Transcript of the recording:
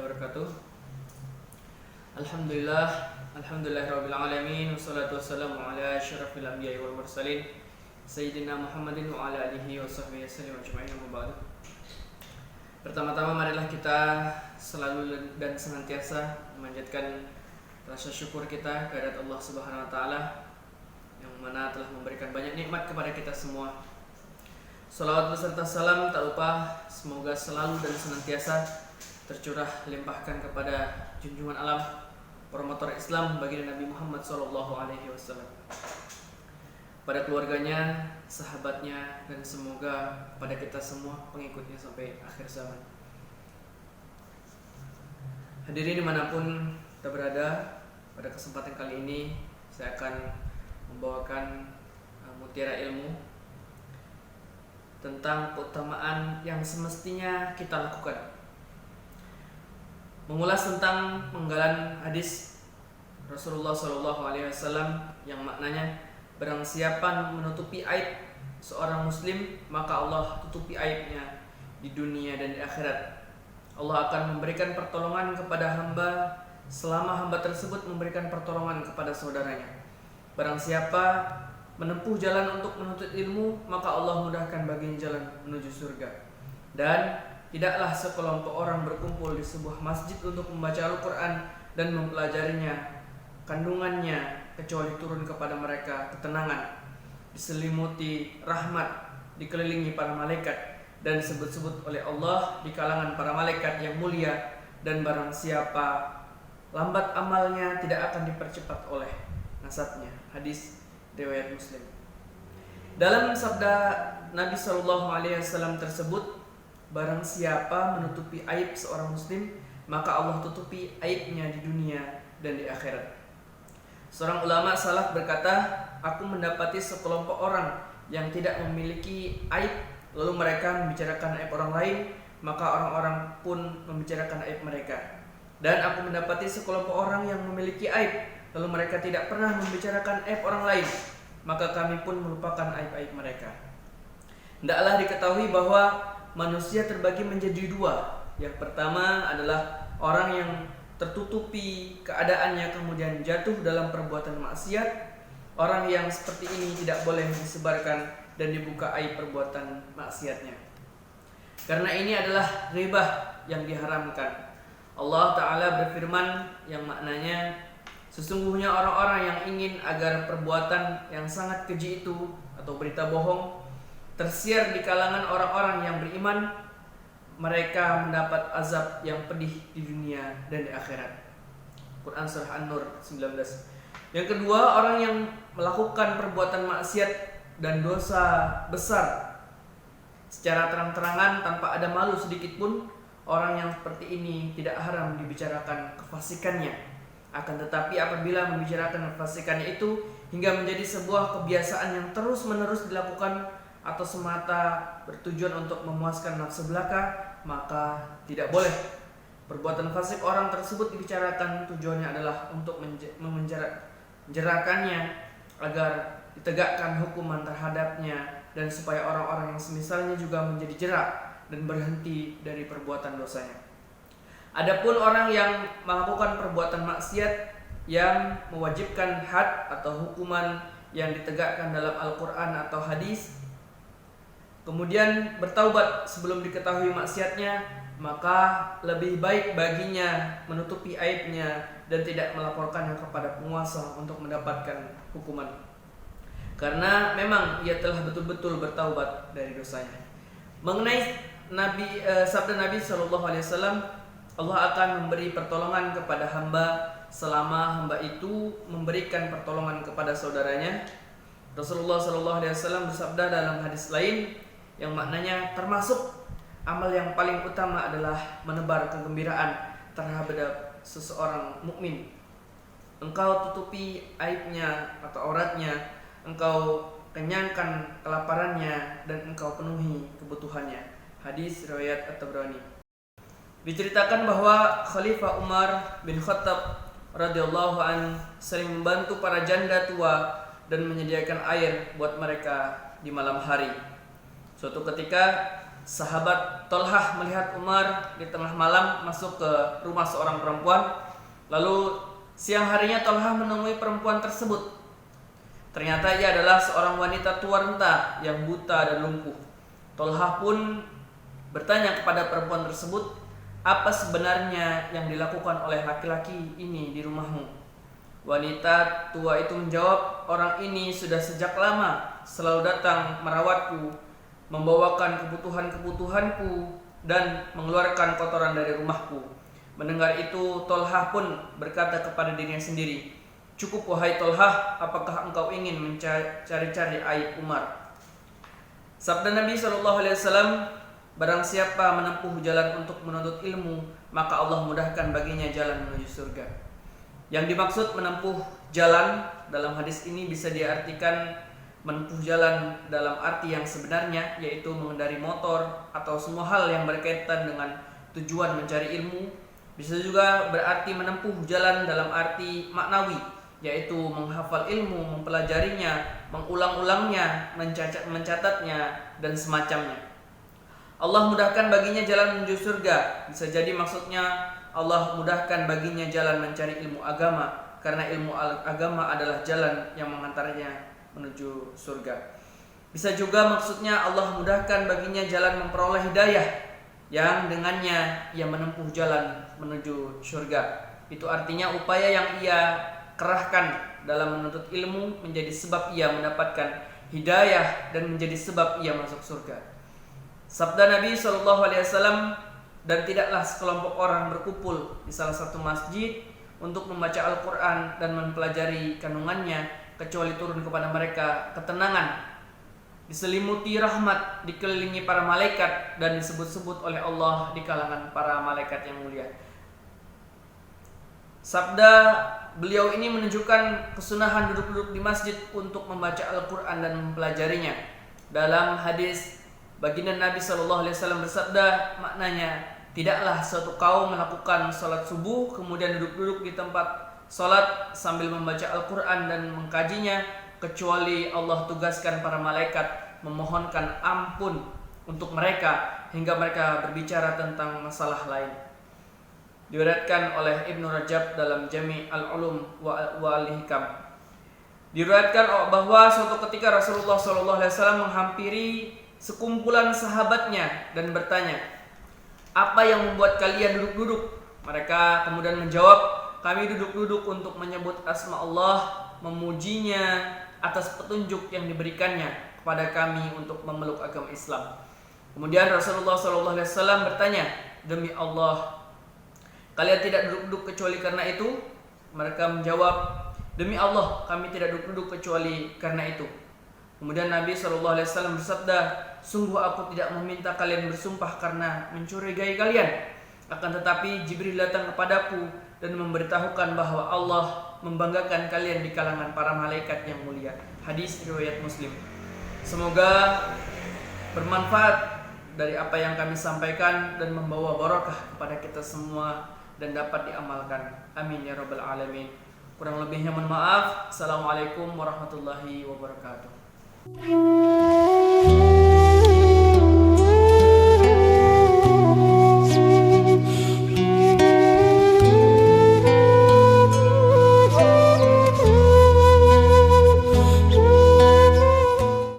wabarakatuh. Alhamdulillahirabbil alamin wassalatu wassalamu ala asyrafil anbiya'i wal mursalin sayyidina Muhammadin wa ala alihi wa sahbihi wasallam ajma'in, amma ba'du. Pertama-tama marilah kita selalu dan senantiasa memanjatkan rasa syukur kita kehadirat Allah Subhanahu wa taala yang mana telah memberikan banyak nikmat kepada kita semua. Salawat beserta salam tak lupa semoga selalu dan senantiasa tercurah limpahkan kepada junjungan alam promotor Islam baginda Nabi Muhammad SAW, pada keluarganya, sahabatnya, dan semoga pada kita semua pengikutnya sampai akhir zaman. Hadirin dimanapun kita berada, pada kesempatan kali ini saya akan membawakan mutiara ilmu tentang keutamaan yang semestinya kita lakukan. Mengulas tentang penggalan hadis Rasulullah SAW yang maknanya barang siapa menutupi aib seorang muslim, maka Allah tutupi aibnya di dunia dan di akhirat. Allah akan memberikan pertolongan kepada hamba selama hamba tersebut memberikan pertolongan kepada saudaranya. Barang siapa menempuh jalan untuk menuntut ilmu, maka Allah mudahkan baginya jalan menuju surga. Dan tidaklah sekelompok orang berkumpul di sebuah masjid untuk membaca Al-Quran dan mempelajarinya, kandungannya, kecuali turun kepada mereka ketenangan, diselimuti rahmat, dikelilingi para malaikat, dan disebut-sebut oleh Allah di kalangan para malaikat yang mulia. Dan barang siapa lambat amalnya, tidak akan dipercepat oleh nasabnya. Hadis riwayat Muslim. Dalam sabda Nabi SAW tersebut, barang siapa menutupi aib seorang muslim, maka Allah tutupi aibnya di dunia dan di akhirat. Seorang ulama salaf berkata, aku mendapati sekelompok orang yang tidak memiliki aib, lalu mereka membicarakan aib orang lain, maka orang-orang pun membicarakan aib mereka. Dan aku mendapati sekelompok orang yang memiliki aib, lalu mereka tidak pernah membicarakan aib orang lain, maka kami pun melupakan aib-aib mereka. Hendaklah diketahui bahwa manusia terbagi menjadi dua. Yang pertama adalah orang yang tertutupi keadaannya kemudian jatuh dalam perbuatan maksiat. Orang yang seperti ini tidak boleh disebarkan dan dibuka aib perbuatan maksiatnya, karena ini adalah ghibah yang diharamkan. Allah Ta'ala berfirman yang maknanya, sesungguhnya orang-orang yang ingin agar perbuatan yang sangat keji itu atau berita bohong tersiar di kalangan orang-orang yang beriman, mereka mendapat azab yang pedih di dunia dan di akhirat. Quran Surah An-Nur 19. Yang kedua, orang yang melakukan perbuatan maksiat dan dosa besar secara terang-terangan tanpa ada malu sedikit pun, orang yang seperti ini tidak haram dibicarakan kefasikannya. Akan tetapi apabila membicarakan kefasikannya itu hingga menjadi sebuah kebiasaan yang terus-menerus dilakukan atau semata bertujuan untuk memuaskan nafsu belaka, maka tidak boleh. Perbuatan fasik orang tersebut dibicarakan tujuannya adalah untuk menjerakannya agar ditegakkan hukuman terhadapnya, dan supaya orang-orang yang semisalnya juga menjadi jerak dan berhenti dari perbuatan dosanya. Adapun orang yang melakukan perbuatan maksiat yang mewajibkan had atau hukuman yang ditegakkan dalam Al-Quran atau hadis, kemudian bertaubat sebelum diketahui maksiatnya, maka lebih baik baginya menutupi aibnya dan tidak melaporkannya kepada penguasa untuk mendapatkan hukuman, karena memang ia telah betul-betul bertaubat dari dosanya. Mengenai sabda Nabi SAW, Allah akan memberi pertolongan kepada hamba selama hamba itu memberikan pertolongan kepada saudaranya. Rasulullah SAW bersabda dalam hadis lain yang maknanya, termasuk amal yang paling utama adalah menebar kegembiraan terhadap seseorang mukmin. Engkau tutupi aibnya atau auratnya, engkau kenyangkan kelaparannya, dan engkau penuhi kebutuhannya. Hadis riwayat At-Tabrani. Diceritakan bahwa Khalifah Umar bin Khattab radhiyallahu an sering membantu para janda tua dan menyediakan air buat mereka di malam hari. Suatu ketika sahabat Tolhah melihat Umar di tengah malam masuk ke rumah seorang perempuan. Lalu siang harinya Tolhah menemui perempuan tersebut. Ternyata ia adalah seorang wanita tua renta yang buta dan lumpuh. Tolhah pun bertanya kepada perempuan tersebut, "Apa sebenarnya yang dilakukan oleh laki-laki ini di rumahmu?" Wanita tua itu menjawab, "Orang ini sudah sejak lama selalu datang merawatku, membawakan kebutuhan-kebutuhanku, dan mengeluarkan kotoran dari rumahku." Mendengar itu, Tolhah pun berkata kepada dirinya sendiri, "Cukup wahai Tolhah, apakah engkau ingin mencari-cari aib Umar?" Sabda Nabi SAW, "Barang siapa menempuh jalan untuk menuntut ilmu, maka Allah mudahkan baginya jalan menuju surga." Yang dimaksud menempuh jalan dalam hadis ini bisa diartikan menempuh jalan dalam arti yang sebenarnya, yaitu mengendari motor atau semua hal yang berkaitan dengan tujuan mencari ilmu. Bisa juga berarti menempuh jalan dalam arti maknawi, yaitu menghafal ilmu, mempelajarinya, mengulang-ulangnya, mencatatnya, dan semacamnya. Allah mudahkan baginya jalan menuju surga. Bisa jadi maksudnya Allah mudahkan baginya jalan mencari ilmu agama, karena ilmu agama adalah jalan yang mengantarnya menuju surga. Bisa juga maksudnya Allah mudahkan baginya jalan memperoleh hidayah, yang dengannya ia menempuh jalan menuju surga. Itu artinya upaya yang ia kerahkan dalam menuntut ilmu menjadi sebab ia mendapatkan hidayah dan menjadi sebab ia masuk surga. Sabda Nabi SAW, "Dan tidaklah sekelompok orang berkumpul di salah satu masjid untuk membaca Al-Quran dan mempelajari kandungannya, kecuali turun kepada mereka ketenangan, diselimuti rahmat, dikelilingi para malaikat, dan disebut-sebut oleh Allah di kalangan para malaikat yang mulia." Sabda beliau ini menunjukkan kesunahan duduk-duduk di masjid untuk membaca Al-Quran dan mempelajarinya. Dalam hadis, baginda Nabi SAW bersabda, maknanya, "Tidaklah suatu kaum melakukan sholat subuh kemudian duduk-duduk di tempat sholat sambil membaca Al-Quran dan mengkajinya, kecuali Allah tugaskan para malaikat memohonkan ampun untuk mereka hingga mereka berbicara tentang masalah lain." Diriwayatkan oleh Ibnu Rajab dalam Jami' al-Ulum wa al-Hikam. Diriwayatkan bahwa suatu ketika Rasulullah SAW menghampiri sekumpulan sahabatnya dan bertanya, "Apa yang membuat kalian duduk-duduk?" Mereka kemudian menjawab, "Kami duduk-duduk untuk menyebut asma Allah, memujinya atas petunjuk yang diberikannya kepada kami untuk memeluk agama Islam." Kemudian Rasulullah SAW bertanya, "Demi Allah, kalian tidak duduk-duduk kecuali karena itu?" Mereka menjawab, "Demi Allah, kami tidak duduk-duduk kecuali karena itu." Kemudian Nabi SAW bersabda, "Sungguh aku tidak meminta kalian bersumpah karena mencurigai kalian. Akan tetapi Jibril datang kepadaku dan memberitahukan bahwa Allah membanggakan kalian di kalangan para malaikat yang mulia." Hadis riwayat Muslim. Semoga bermanfaat dari apa yang kami sampaikan dan membawa barakah kepada kita semua dan dapat diamalkan. Amin ya rabbal alamin. Kurang lebihnya mohon maaf. Assalamualaikum warahmatullahi wabarakatuh.